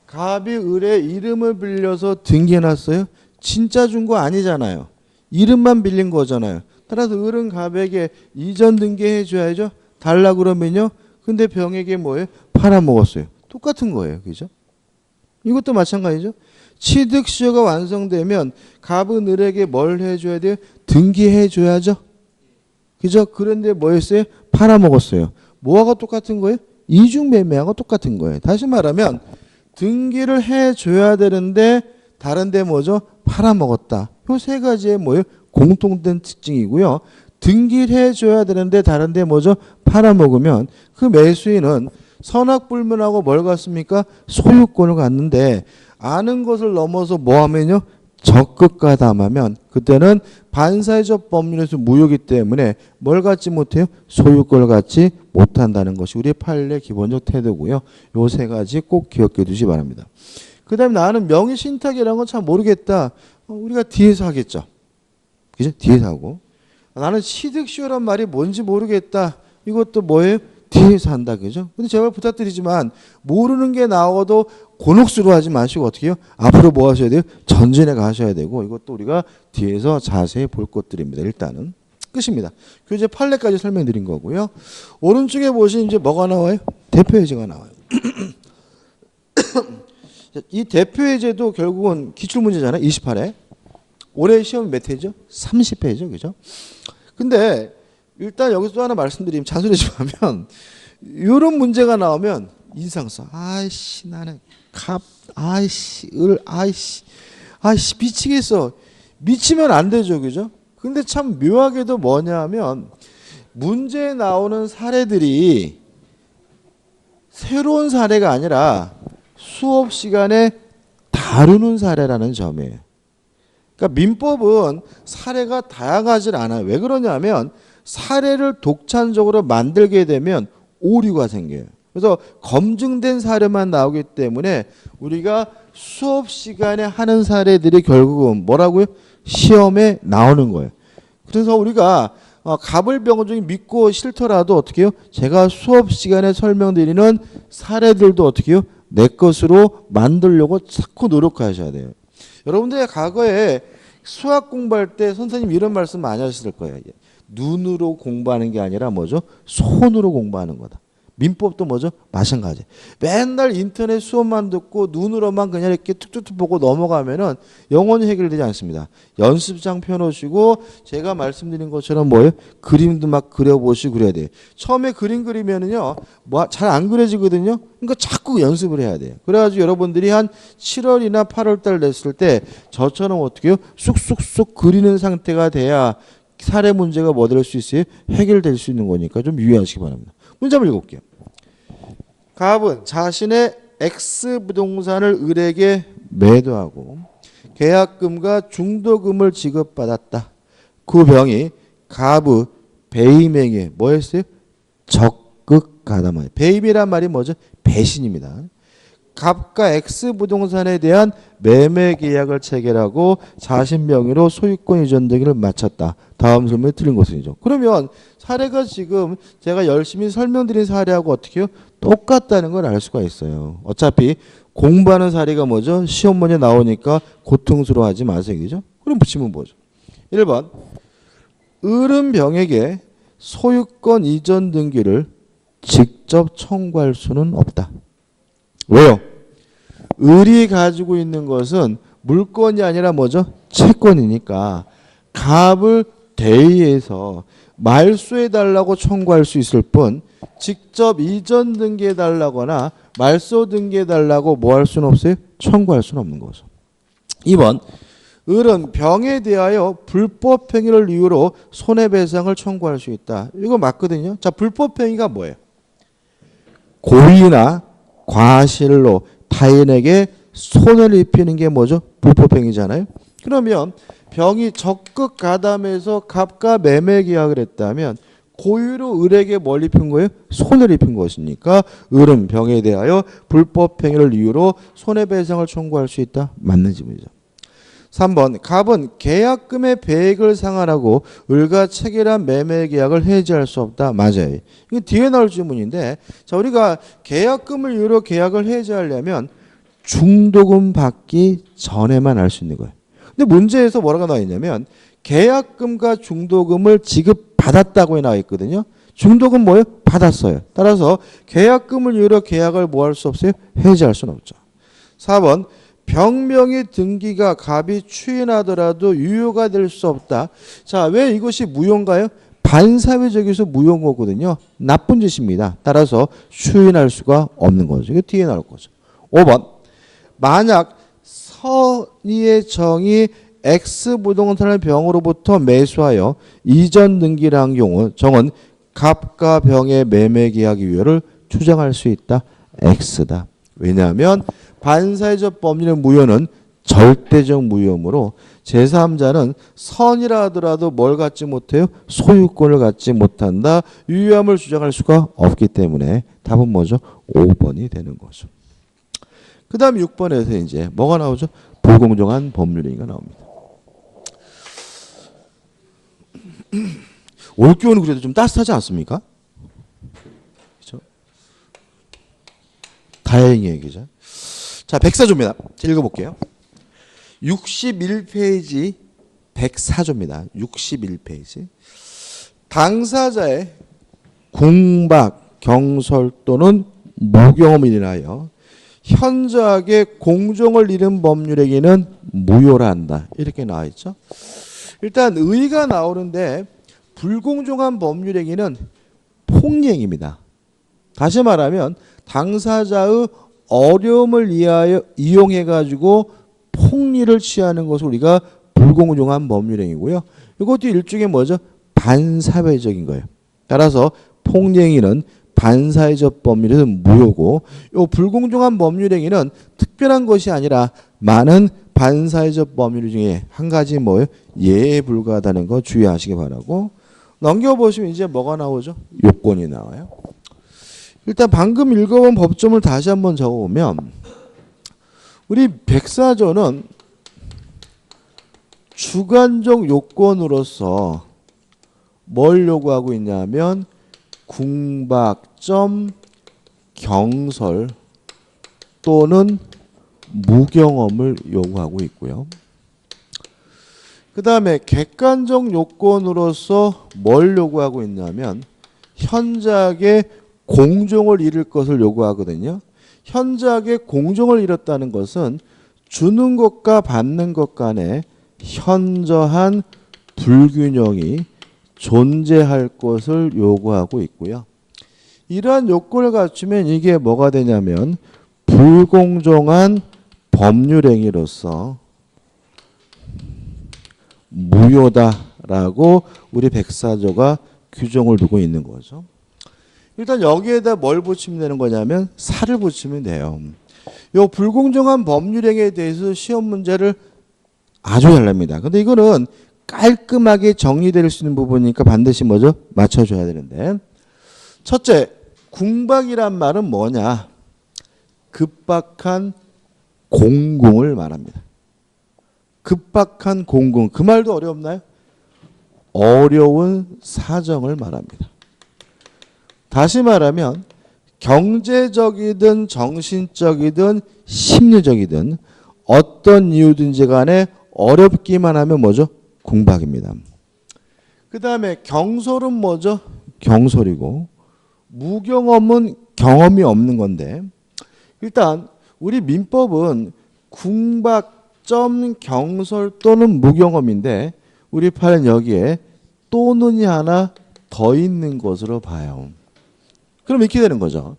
갑이 을의 이름을 빌려서 등기해놨어요. 진짜 준 거 아니잖아요. 이름만 빌린 거잖아요. 따라서 을은 갑에게 이전 등기해줘야죠. 달라 그러면요. 근데 병에게 뭐예요? 팔아먹었어요. 똑같은 거예요. 그죠? 이것도 마찬가지죠. 취득시효가 완성되면 갑은 을에게 뭘 해줘야 돼요? 등기해줘야죠. 그죠? 그런데 뭐 했어요? 팔아먹었어요. 뭐하고 똑같은 거예요? 이중매매하고 똑같은 거예요. 다시 말하면 등기를 해줘야 되는데 다른데 뭐죠? 팔아먹었다. 이 세 가지의 뭐예요? 공통된 특징이고요. 등기를 해줘야 되는데 다른데 뭐죠? 팔아먹으면 그 매수인은 선악불문하고 뭘 갖습니까? 소유권을 갖는데 아는 것을 넘어서 뭐 하면요? 적극가담하면 그때는 반사회적 법률에서 무효이기 때문에 뭘 갖지 못해요? 소유권을 갖지 못한다는 것이 우리 판례 기본적 태도고요. 요 세 가지 꼭 기억해 두시기 바랍니다. 그 다음에 나는 명의신탁이라는 건 참 모르겠다. 우리가 뒤에서 하겠죠. 그죠? 뒤에서 하고. 나는 취득시효란 말이 뭔지 모르겠다. 이것도 뭐예요? 뒤에서 한다 그죠? 근데 제발 부탁드리지만 모르는 게 나와도 곤혹스러워하지 마시고 어떻게 해요? 앞으로 뭐 하셔야 돼요? 전진해 가셔야 되고 이것도 우리가 뒤에서 자세히 볼 것들입니다. 일단은 끝입니다. 교재 판례까지 설명드린 거고요. 오른쪽에 보시면 이제 뭐가 나와요? 대표예제가 나와요. 이 대표예제도 결국은 기출문제잖아요. 28회. 올해 시험 몇 회죠? 30회죠. 그죠? 근데 일단 여기서 또 하나 말씀드리면 잔소리 좀 하면 이런 문제가 나오면 인상써 아이씨 나는 아이씨 미치겠어. 미치면 안 되죠. 그죠? 근데 참 묘하게도 뭐냐면 문제에 나오는 사례들이 새로운 사례가 아니라 수업 시간에 다루는 사례라는 점이에요. 그러니까 민법은 사례가 다양하지 않아요. 왜 그러냐면 사례를 독창적으로 만들게 되면 오류가 생겨요. 그래서 검증된 사례만 나오기 때문에 우리가 수업 시간에 하는 사례들이 결국은 뭐라고요? 시험에 나오는 거예요. 그래서 우리가 가불병정이 믿고 싫더라도 어떻게 해요? 제가 수업 시간에 설명드리는 사례들도 어떻게 해요? 내 것으로 만들려고 자꾸 노력하셔야 돼요. 여러분들 과거에 수학 공부할 때 선생님 이런 말씀 많이 하셨을 거예요. 눈으로 공부하는 게 아니라 뭐죠? 손으로 공부하는 거다. 민법도 뭐죠? 마찬가지. 맨날 인터넷 수업만 듣고 눈으로만 그냥 이렇게 툭툭툭 보고 넘어가면은 영원히 해결되지 않습니다. 연습장 펴놓으시고 제가 말씀드린 것처럼 뭐예요? 그림도 막 그려보시고 그래야 돼요. 처음에 그림 그리면은요, 뭐 잘 안 그려지거든요. 그러니까 자꾸 연습을 해야 돼요. 그래가지고 여러분들이 한 7월이나 8월달 됐을 때 저처럼 어떻게 해요? 쑥쑥쑥 그리는 상태가 돼야 사례 문제가 뭐 될 수 있어요? 해결될 수 있는 거니까 좀 유의하시기 바랍니다. 문제 한번 읽어볼게요. 갑은 자신의 X 부동산을 을에게 매도하고 계약금과 중도금을 지급받았다. 그 병이 갑의 배임에게 뭐 했어요? 적극 가담하여. 배임이란 말이 뭐죠? 배신입니다. 갑과 X 부동산에 대한 매매 계약을 체결하고 자신 명의로 소유권 이전 등기를 마쳤다. 다음 설명이 틀린 것이죠. 그러면 사례가 지금 제가 열심히 설명드린 사례하고 어떻게 해요? 똑같다는 걸 알 수가 있어요. 어차피 공부하는 사례가 뭐죠? 시험 문제 나오니까 고통스러워하지 마세요. 그죠? 그럼 붙이면 뭐죠? 1번 을은 병에게 소유권 이전 등기를 직접 청구할 수는 없다. 왜요? 을이 가지고 있는 것은 물건이 아니라 뭐죠? 채권이니까 갑을 대의해서 말소해달라고 청구할 수 있을 뿐 직접 이전 등기해달라거나 말소 등기해달라고 뭐 할 수는 없어요? 청구할 수는 없는 거죠. 2번 을은 병에 대하여 불법행위를 이유로 손해배상을 청구할 수 있다. 이거 맞거든요. 자, 불법행위가 뭐예요? 고의나 과실로 타인에게 손해를 입히는 게 뭐죠? 불법행위잖아요. 그러면 병이 적극 가담해서 갑과 매매 계약을 했다면 고의로 을에게 뭘 입힌 거예요? 손해를 입힌 것이니까 을은 병에 대하여 불법행위를 이유로 손해배상을 청구할 수 있다. 맞는 질문이죠. 3번 갑은 계약금의 배액을 상환하고 을과 체결한 매매 계약을 해지할 수 없다. 맞아요. 이게 뒤에 나올 질문인데 자 우리가 계약금을 이유로 계약을 해지하려면 중도금 받기 전에만 할 수 있는 거예요. 근데 문제에서 뭐라고 나와 있냐면 계약금과 중도금을 지급받았다고 나와 있거든요. 중도금 뭐예요? 받았어요. 따라서 계약금을 이유로 계약을 뭐 할 수 없어요? 해지할 수는 없죠. 4번 병명의 등기가 갑이 추인하더라도 유효가 될 수 없다. 자, 왜 이것이 무효인가요? 반사회적에서 무효인 거거든요. 나쁜 짓입니다. 따라서 추인할 수가 없는 거죠. 이거 뒤에 나올 거죠. 5번 만약 선의의 정이 X 부동산을 병으로부터 매수하여 이전 등기를 한 경우 정은 갑과 병의 매매 계약 유효를 주장할 수 있다. X다. 왜냐하면 반사회적 법률의 무효는 절대적 무효이므로 제3자는 선이라 하더라도 뭘 갖지 못해요? 소유권을 갖지 못한다. 유효함을 주장할 수가 없기 때문에 답은 뭐죠? 5번이 되는 거죠. 그 다음 6번에서 이제 뭐가 나오죠? 불공정한 법률행위가 나옵니다. 올 기온은 그래도 좀 따뜻하지 않습니까? 그렇죠? 다행이에요. 그죠? 자, 백사조입니다. 읽어볼게요. 61페이지 104조입니다. 61페이지. 당사자의 궁박, 경설 또는 무경험을 인하여 현저하게 공정을 잃은 법률행위는 무효라 한다. 이렇게 나와 있죠. 일단 의가 나오는데 불공정한 법률행위는 폭리행위입니다. 다시 말하면 당사자의 어려움을 이용해 가지고 폭리를 취하는 것을 우리가 불공정한 법률행위고요. 이것도 일종의 뭐죠? 반사회적인 거예요. 따라서 폭리행위는 반사회적 법률에서 무효고, 이 불공정한 법률행위는 특별한 것이 아니라 많은 반사회적 법률 중에 한 가지 뭐예요? 예에 불과하다는 거 주의하시기 바라고, 넘겨보시면 이제 뭐가 나오죠? 요건이 나와요. 일단 방금 읽어본 법조문을 다시 한번 적어보면, 우리 백사조는 주관적 요건으로서 뭘 요구하고 있냐면 궁박점 경설 또는 무경험을 요구하고 있고요. 그 다음에 객관적 요건으로서 뭘 요구하고 있냐면 현저하게 공정을 잃을 것을 요구하거든요. 현저하게 공정을 잃었다는 것은 주는 것과 받는 것 간에 현저한 불균형이 존재할 것을 요구하고 있고요. 이러한 요건을 갖추면 이게 뭐가 되냐면 불공정한 법률행위로서 무효다라고 우리 백사조가 규정을 두고 있는 거죠. 일단 여기에다 뭘 붙이면 되는 거냐면 살을 붙이면 돼요. 이 불공정한 법률행위에 대해서 시험 문제를 아주 잘 냅니다. 근데 이거는 깔끔하게 정리될 수 있는 부분이니까 반드시 뭐죠? 맞춰줘야 되는데, 첫째, 궁박이란 말은 뭐냐? 급박한 공공을 말합니다. 급박한 공공, 그 말도 어렵나요? 어려운 사정을 말합니다. 다시 말하면 경제적이든 정신적이든 심리적이든 어떤 이유든지 간에 어렵기만 하면 뭐죠? 궁박입니다. 그 다음에 경솔은 뭐죠? 경솔이고, 무경험은 경험이 없는 건데, 일단 우리 민법은 궁박점 경솔 또는 무경험인데 우리 판은 여기에 또는이 하나 더 있는 것으로 봐요. 그럼 이렇게 되는 거죠.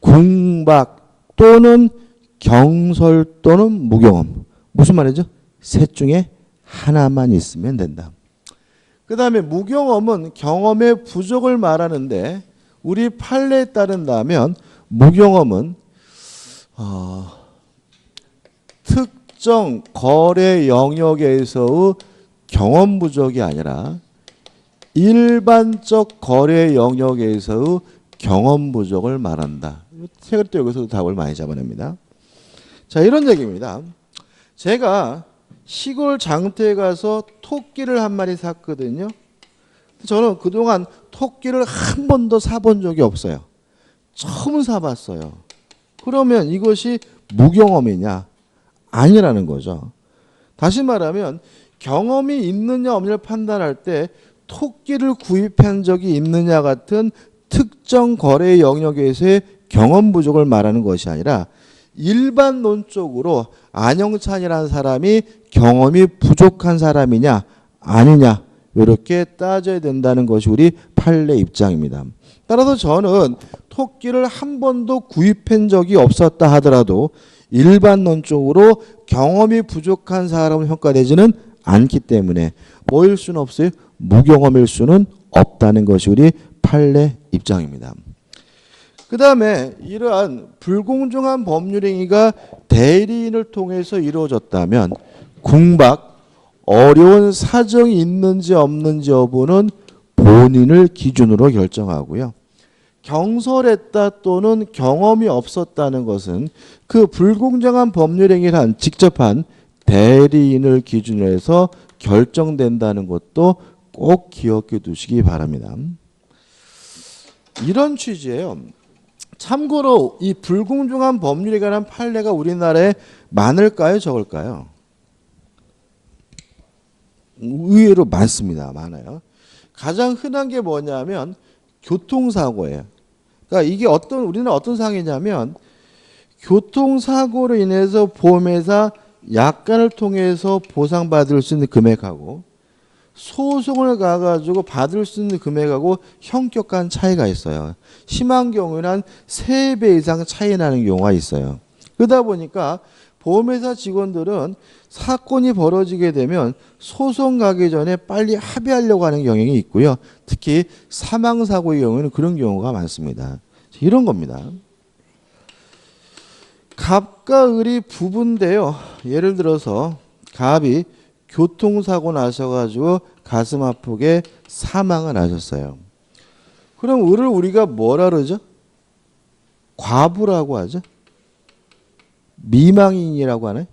궁박 또는 경솔 또는 무경험. 무슨 말이죠? 셋 중에 하나만 있으면 된다. 그 다음에 무경험은 경험의 부족을 말하는데 우리 판례에 따른다면 무경험은 특정 거래 영역에서의 경험 부족이 아니라 일반적 거래 영역에서의 경험 부족을 말한다. 책을 또 여기서도 답을 많이 잡아냅니다. 자, 이런 얘기입니다. 제가 시골 장터에 가서 토끼를 한 마리 샀거든요. 저는 그동안 토끼를 한 번도 사본 적이 없어요. 처음 사봤어요. 그러면 이것이 무경험이냐? 아니라는 거죠. 다시 말하면 경험이 있느냐 없느냐를 판단할 때 토끼를 구입한 적이 있느냐 같은 특정 거래 영역에서의 경험 부족을 말하는 것이 아니라 일반론적으로 안영찬이라는 사람이 경험이 부족한 사람이냐 아니냐 이렇게 따져야 된다는 것이 우리 판례 입장입니다. 따라서 저는 토끼를 한 번도 구입한 적이 없었다 하더라도 일반론적으로 경험이 부족한 사람은 평가되지는 않기 때문에 뭐일 수는 없어요? 무경험일 수는 없다는 것이 우리 판례 입장입니다. 그 다음에 이러한 불공정한 법률행위가 대리인을 통해서 이루어졌다면 궁박, 어려운 사정이 있는지 없는지 여부는 본인을 기준으로 결정하고요. 경솔했다 또는 경험이 없었다는 것은 그 불공정한 법률행위를 한 직접 한 대리인을 기준으로 해서 결정된다는 것도 꼭 기억해 두시기 바랍니다. 이런 취지예요. 참고로 이 불공정한 법률에 관한 판례가 우리나라에 많을까요? 적을까요? 의외로 많습니다. 많아요. 가장 흔한 게 뭐냐면 교통사고예요. 그러니까 이게 우리는 어떤 상황이냐면 교통사고로 인해서 보험회사 약관을 통해서 보상받을 수 있는 금액하고 소송을 가가지고 받을 수 있는 금액하고 현격한 차이가 있어요. 심한 경우에는 한 3배 이상 차이 나는 경우가 있어요. 그러다 보니까 보험회사 직원들은 사건이 벌어지게 되면 소송 가기 전에 빨리 합의하려고 하는 경향이 있고요. 특히 사망사고의 경우에는 그런 경우가 많습니다. 이런 겁니다. 갑과 을이 부부인데요. 예를 들어서 갑이 교통사고 나셔가지고 가슴 아프게 사망을 하셨어요. 그럼 을을 우리가 뭐라 그러죠? 과부라고 하죠. 미망인이라고 하나요?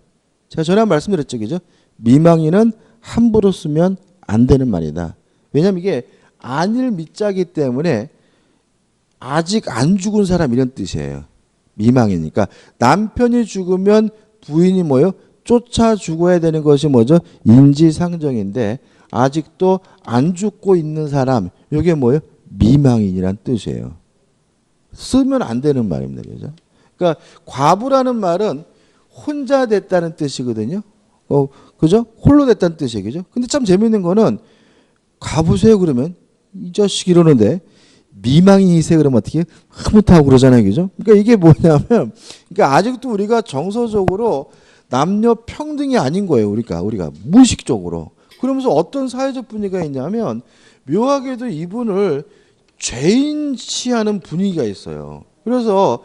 제가 전에 말씀드렸죠, 그죠? 미망인은 함부로 쓰면 안 되는 말이다. 왜냐하면 이게 안일 미자기 때문에 아직 안 죽은 사람 이런 뜻이에요. 미망이니까 남편이 죽으면 부인이 뭐요? 쫓아 죽어야 되는 것이 뭐죠? 인지상정인데 아직도 안 죽고 있는 사람 이게 뭐예요? 미망인이란 뜻이에요. 쓰면 안 되는 말입니다. 그죠? 그러니까 과부라는 말은 혼자 됐다는 뜻이거든요. 그죠? 홀로 됐다는 뜻이에요. 그죠? 근데 참 재밌는 거는 과부세요 그러면 이 자식 이러는데 미망인이세 그러면 어떻게 흐뭇하고 그러잖아요. 그죠? 그러니까 이게 뭐냐면 그러니까 아직도 우리가 정서적으로 남녀 평등이 아닌 거예요. 우리가 무의식적으로. 그러면서 어떤 사회적 분위기가 있냐면 묘하게도 이분을 죄인시하는 분위기가 있어요. 그래서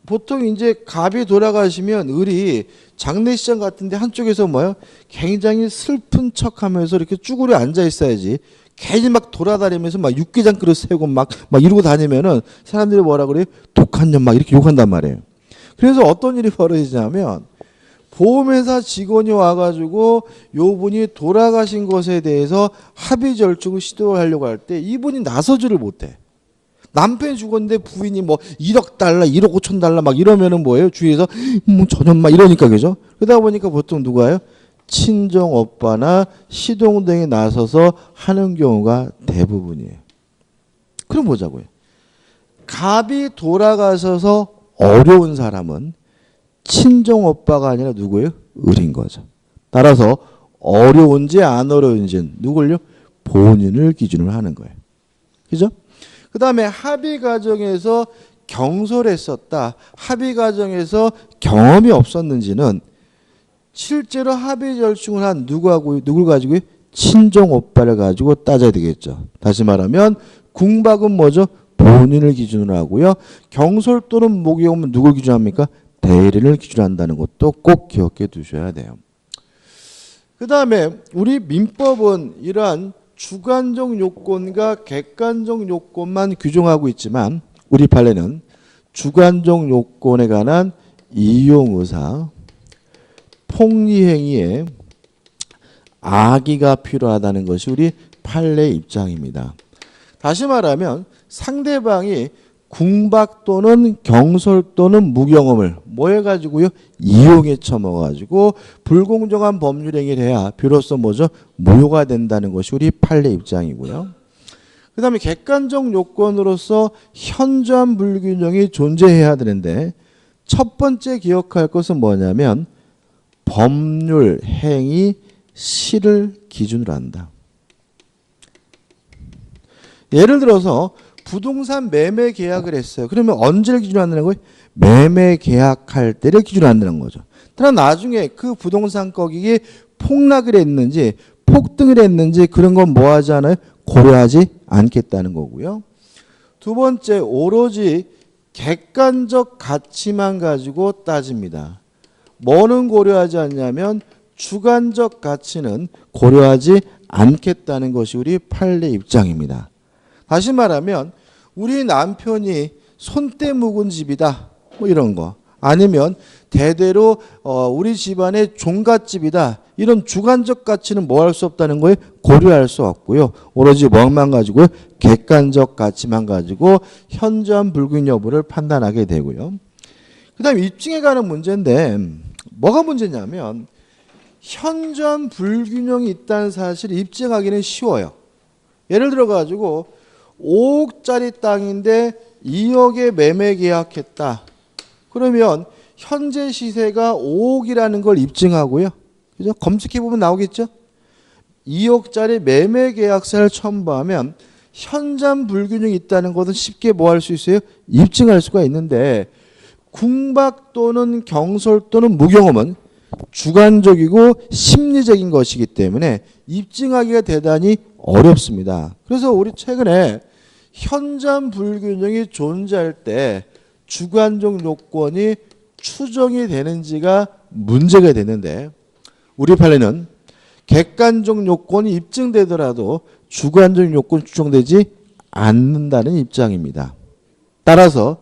보통 이제 갑이 돌아가시면 을이 장례식장 같은데 한쪽에서 뭐요? 굉장히 슬픈 척하면서 이렇게 쭈그려 앉아 있어야지. 괜히 막 돌아다니면서 막 육개장 그릇 세우고 막 이러고 다니면은 사람들이 뭐라 그래요? 독한 년 막 이렇게 욕한단 말이에요. 그래서 어떤 일이 벌어지냐면 보험회사 직원이 와가지고 요분이 돌아가신 것에 대해서 합의 절충을 시도하려고 할 때 이분이 나서지를 못해. 남편이 죽었는데 부인이 뭐 1억 달러, 1억 5천 달러 막 이러면은 뭐예요? 주위에서 저년 막 이러니까 그죠? 그러다 보니까 보통 누가요? 친정 오빠나 시동생이 나서서 하는 경우가 대부분이에요. 그럼 보자고요. 갑이 돌아가셔서 어려운 사람은 친정 오빠가 아니라 누구예요? 을인 거죠. 따라서 어려운지 안 어려운지는 누굴요? 본인을 기준으로 하는 거예요. 그죠? 그 다음에 합의 과정에서 경솔했었다. 합의 과정에서 경험이 없었는지는 실제로 합의 절충을 한 누굴 가지고 친정 오빠를 가지고 따져야 되겠죠. 다시 말하면 궁박은 뭐죠? 본인을 기준으로 하고요. 경솔 또는 모욕은 누굴 기준합니까? 대리를 기준으로 한다는 것도 꼭 기억해 두셔야 돼요. 그 다음에 우리 민법은 이러한 주관적 요건과 객관적 요건만 규정하고 있지만 우리 판례는 주관적 요건에 관한 이용의사, 폭리행위에 악의가 필요하다는 것이 우리 판례 입장입니다. 다시 말하면 상대방이 궁박 또는 경솔 또는 무경험을 뭐 해가지고요? 이용해 처먹어가지고 불공정한 법률 행위를 해야 비로소 뭐죠? 무효가 된다는 것이 우리 판례 입장이고요. 그 다음에 객관적 요건으로서 현저한 불균형이 존재해야 되는데 첫 번째 기억할 것은 뭐냐면 법률 행위 시를 기준으로 한다. 예를 들어서 부동산 매매 계약을 했어요. 그러면 언제를 기준으로 한다는 거예요? 매매 계약할 때를 기준으로 한다는 거죠. 그러나 나중에 그 부동산 가격이 폭락을 했는지 폭등을 했는지 그런 건 뭐 하지 않아요? 고려하지 않겠다는 거고요. 두 번째, 오로지 객관적 가치만 가지고 따집니다. 뭐는 고려하지 않냐면 주관적 가치는 고려하지 않겠다는 것이 우리 판례 입장입니다. 다시 말하면 우리 남편이 손때 묵은 집이다 뭐 이런 거, 아니면 대대로 우리 집안의 종갓집이다. 이런 주관적 가치는 뭐 할 수 없다는 거에 고려할 수 없고요. 오로지 뭐만 가지고 객관적 가치만 가지고 현저한 불균 여부를 판단하게 되고요. 그 다음에 입증에 관한 문제인데 뭐가 문제냐면 현저한 불균형이 있다는 사실을 입증하기는 쉬워요. 예를 들어 가지고 5억짜리 땅인데 2억에 매매 계약했다. 그러면 현재 시세가 5억이라는 걸 입증하고요. 그죠? 검색해 보면 나오겠죠? 2억짜리 매매 계약서를 첨부하면 현저한 불균형이 있다는 것은 쉽게 뭐 할 수 있어요? 입증할 수가 있는데 궁박 또는 경솔 또는 무경험은 주관적이고 심리적인 것이기 때문에 입증하기가 대단히 어렵습니다. 그래서 우리 최근에 현저한 불균형이 존재할 때 주관적 요건이 추정이 되는지가 문제가 되는데 우리 판례는 객관적 요건이 입증되더라도 주관적 요건이 추정되지 않는다는 입장입니다. 따라서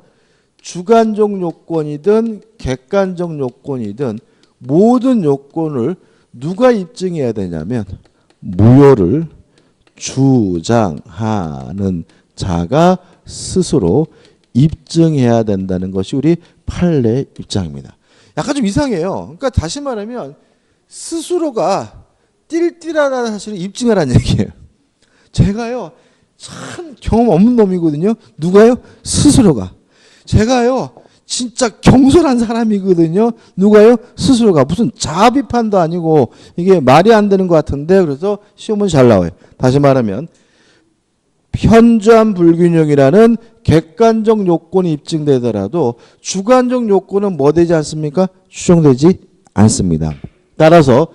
주관적 요건이든 객관적 요건이든 모든 요건을 누가 입증해야 되냐면 무효를 주장하는 자가 스스로 입증해야 된다는 것이 우리 판례 입장입니다. 약간 좀 이상해요. 그러니까 다시 말하면 스스로가 띨띨하다는 사실을 입증하라는 얘기예요. 제가요 참 경험 없는 놈이거든요. 누가요? 스스로가. 제가요 진짜 경솔한 사람이거든요. 누가요? 스스로가. 무슨 자비판도 아니고 이게 말이 안 되는 것 같은데 그래서 시험은 잘 나와요. 다시 말하면 현저한 불균형이라는 객관적 요건이 입증되더라도 주관적 요건은 뭐 되지 않습니까? 추정되지 않습니다. 따라서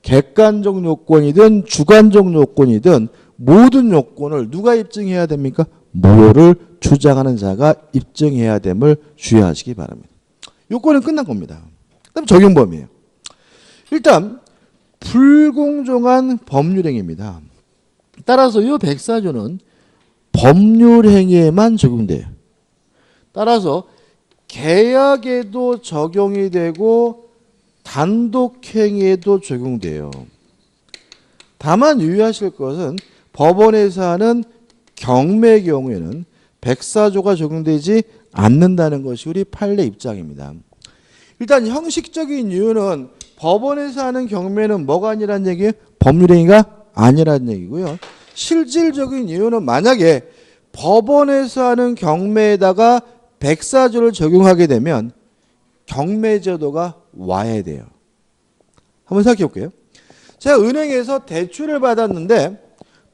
객관적 요건이든 주관적 요건이든 모든 요건을 누가 입증해야 됩니까? 무효를 주장하는 자가 입증해야 됨을 주의하시기 바랍니다. 요건은 끝난 겁니다. 그다음 적용 범위예요. 일단 불공정한 법률행위입니다. 따라서 이 백사조는 법률행위에만 적용돼요. 따라서 계약에도 적용이 되고 단독행위에도 적용돼요. 다만 유의하실 것은 법원에서 하는 경매의 경우에는 백사조가 적용되지 않는다는 것이 우리 판례 입장입니다. 일단 형식적인 이유는 법원에서 하는 경매는 뭐가 아니란 얘기예요? 법률행위가 아니란 얘기고요. 실질적인 이유는 만약에 법원에서 하는 경매에다가 백사조를 적용하게 되면 경매제도가 와야 돼요. 한번 생각해 볼게요. 제가 은행에서 대출을 받았는데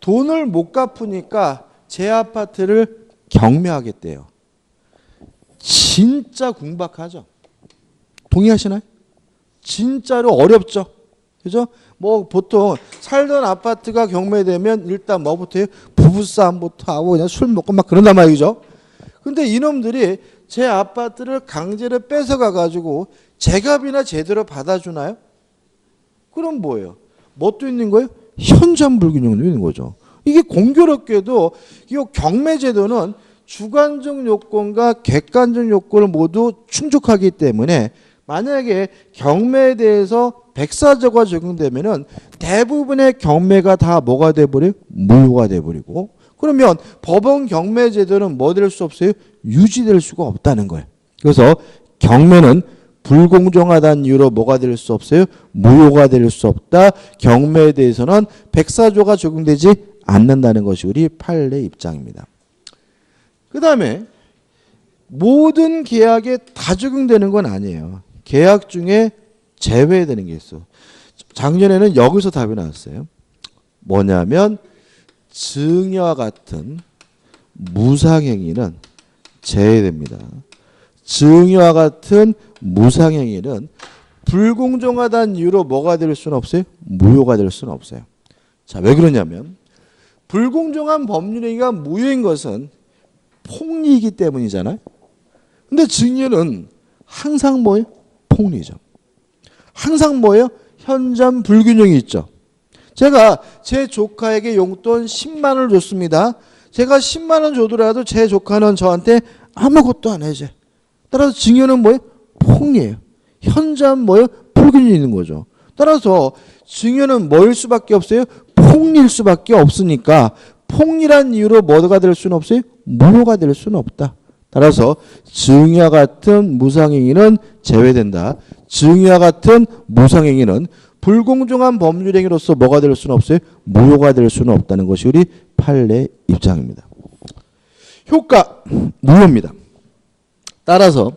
돈을 못 갚으니까 제 아파트를 경매하겠대요. 진짜 궁박하죠. 동의하시나요? 진짜로 어렵죠. 그죠? 뭐 보통 살던 아파트가 경매되면 일단 뭐부터 해요? 부부싸움부터 하고 그냥 술 먹고 막 그런단 말이죠. 근데 이놈들이 제 아파트를 강제로 뺏어가 가지고 제값이나 제대로 받아주나요? 그럼 뭐예요? 뭣도 있는 거예요? 현저한 불균형도 있는 거죠. 이게 공교롭게도 이 경매제도는 주관적 요건과 객관적 요건을 모두 충족하기 때문에 만약에 경매에 대해서 백사조가 적용되면은 대부분의 경매가 다 뭐가 돼버려요? 무효가 돼버리고 그러면 법원 경매제도는 뭐 될 수 없어요? 유지될 수가 없다는 거예요. 그래서 경매는 불공정하다는 이유로 뭐가 될 수 없어요? 무효가 될 수 없다. 경매에 대해서는 백사조가 적용되지 않는다는 것이 우리 판례 입장입니다. 그 다음에 모든 계약에 다 적용되는 건 아니에요. 계약 중에 제외되는 게 있어. 작년에는 여기서 답이 나왔어요. 뭐냐면 증여와 같은 무상행위는 제외됩니다. 증여와 같은 무상행위는 불공정하다는 이유로 뭐가 될 수는 없어요? 무효가 될 수는 없어요. 자, 왜 그러냐면 불공정한 법률행위가 무효인 것은 폭리이기 때문이잖아요. 근데 증여는 항상 뭐예요? 폭리죠. 항상 뭐예요? 현저한 불균형이 있죠. 제가 제 조카에게 용돈 10만 원을 줬습니다. 제가 10만 원 줘더라도 제 조카는 저한테 아무것도 안 해줘. 따라서 증여는 뭐예요? 폭리예요. 현저한 뭐예요? 불균형이 있는 거죠. 따라서 증여는 뭐일 수밖에 없어요? 폭리일 수밖에 없으니까 폭리란 이유로 뭐가 될 수는 없어요? 무효가 될 수는 없다. 따라서 증여와 같은 무상행위는 제외된다. 증여와 같은 무상행위는 불공정한 법률행위로서 뭐가 될 수는 없어요? 무효가 될 수는 없다는 것이 우리 판례 입장입니다. 효과 무효입니다. 따라서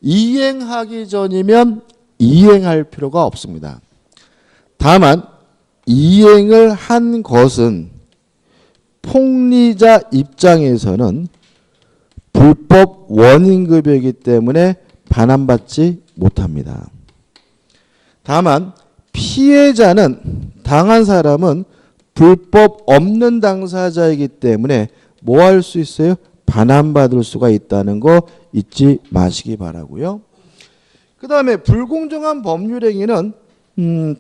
이행하기 전이면 이행할 필요가 없습니다. 다만 이행을 한 것은 폭리자 입장에서는 불법 원인급여이기 때문에 반환받지 못합니다. 다만 피해자는 당한 사람은 불법 없는 당사자이기 때문에 뭐 할 수 있어요? 반환받을 수가 있다는 거 잊지 마시기 바라고요. 그 다음에 불공정한 법률행위는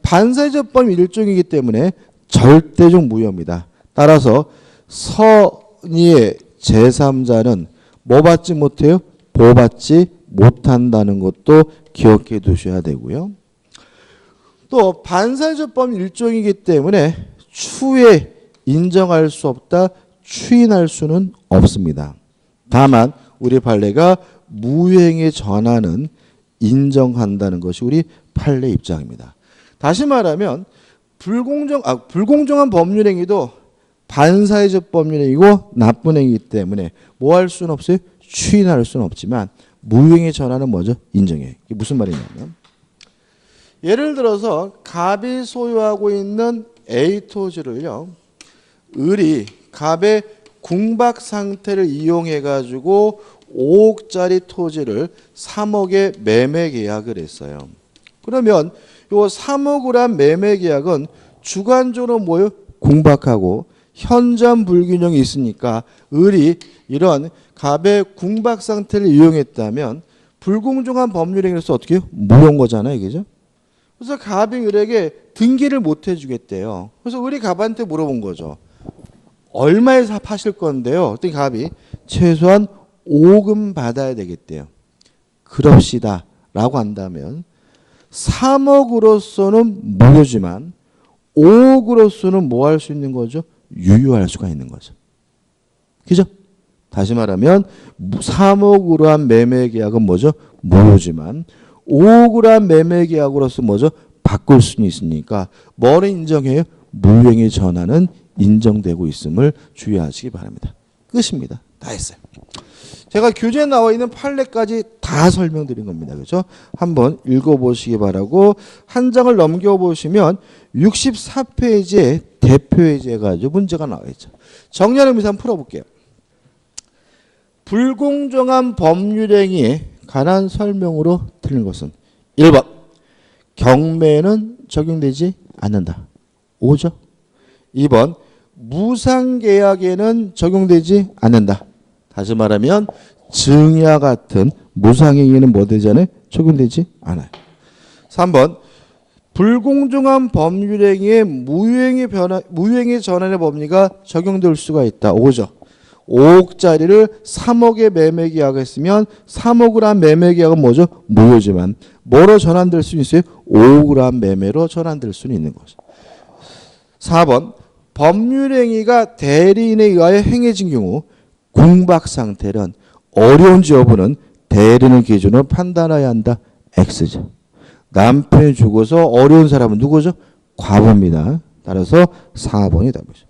반사회적 범위 일종이기 때문에 절대적 무효입니다. 따라서 선의의 제3자는 뭐 받지 못해요? 보호받지 못한다는 것도 기억해 두셔야 되고요. 또 반사회적 범위 일종이기 때문에 추후에 인정할 수 없다, 추인할 수는 없습니다. 다만 우리 판례가 무효행위 전환은 인정한다는 것이 우리 판례 입장입니다. 다시 말하면 불공정한 법률행위도 반사회적 법률행위고 나쁜 행위이기 때문에 뭐 할 수는 없어요? 추인할 수는 없지만 무효행위 전환은 뭐죠? 인정해요. 이게 무슨 말이냐면 예를 들어서 갑이 소유하고 있는 A 토지를요. 을이 갑의 궁박 상태를 이용해 가지고 5억짜리 토지를 3억에 매매 계약을 했어요. 그러면 요 3억을 한 매매 계약은 주관적으로 뭐예요? 궁박하고 현저한 불균형이 있으니까 을이 이런 갑의 궁박 상태를 이용했다면 불공정한 법률행위로서 어떻게 해요? 무효인 거잖아요. 그죠? 그래서 갑이 을에게 등기를 못 해주겠대요. 그래서 을이 갑한테 물어본 거죠. 얼마에 파실 건데요? 그랬더니 갑이 최소한 5금 받아야 되겠대요. 그럽시다 라고 한다면 3억으로서는 무효지만 5억으로서는 뭐 할 수 있는 거죠? 유효할 수가 있는 거죠. 그죠? 다시 말하면 3억으로 한 매매 계약은 뭐죠? 무효지만 5억으로 한 매매 계약으로서 뭐죠? 바꿀 수는 있으니까 뭐를 인정해요? 무효행위 전환은 인정되고 있음을 주의하시기 바랍니다. 끝입니다. 다 했어요. 제가 교재에 나와 있는 판례까지 다 설명드린 겁니다. 그렇죠? 한번 읽어보시기 바라고 한 장을 넘겨보시면 64페이지에 대표해제 가지고 문제가 나와 있죠. 정리하는 의미에서 한번 풀어볼게요. 불공정한 법률행위에 관한 설명으로 틀린 것은 1번 경매는 적용되지 않는다. 5죠. 2번 무상계약에는 적용되지 않는다. 다시 말하면 증여와 같은 무상행위는 뭐 되잖아요? 적용되지 않아요. 3번 불공정한 법률행위에 무효행위 전환의 법리가 적용될 수가 있다. 5죠. 5억짜리를 3억에 매매 계약했으면 3억을 한 매매 계약은 뭐죠? 무효지만 뭐로 전환될 수 있어요? 5억을 한 매매로 전환될 수는 있는 거죠. 4번 법률행위가 대리인에 의하여 행해진 경우 궁박 상태는 어려운지 여부는 대리인을 기준으로 판단해야 한다. X죠. 남편이 죽어서 어려운 사람은 누구죠? 과부입니다. 따라서 4번이 답이죠.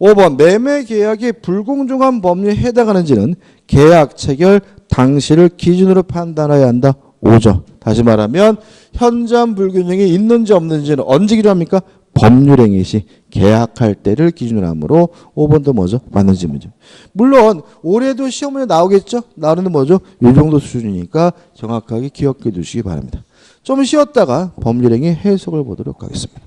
5번 매매 계약이 불공정한 법률에 해당하는지는 계약 체결 당시를 기준으로 판단해야 한다. 5죠. 다시 말하면 현저한 불균형이 있는지 없는지는 언제 기준합니까? 법률행위 시 계약할 때를 기준으로 하므로 5번도 뭐죠? 맞는 질문이죠. 물론 올해도 시험에 나오겠죠? 나오는 뭐죠? 이 정도 수준이니까 정확하게 기억해 두시기 바랍니다. 좀 쉬었다가 법률행위 해석을 보도록 하겠습니다.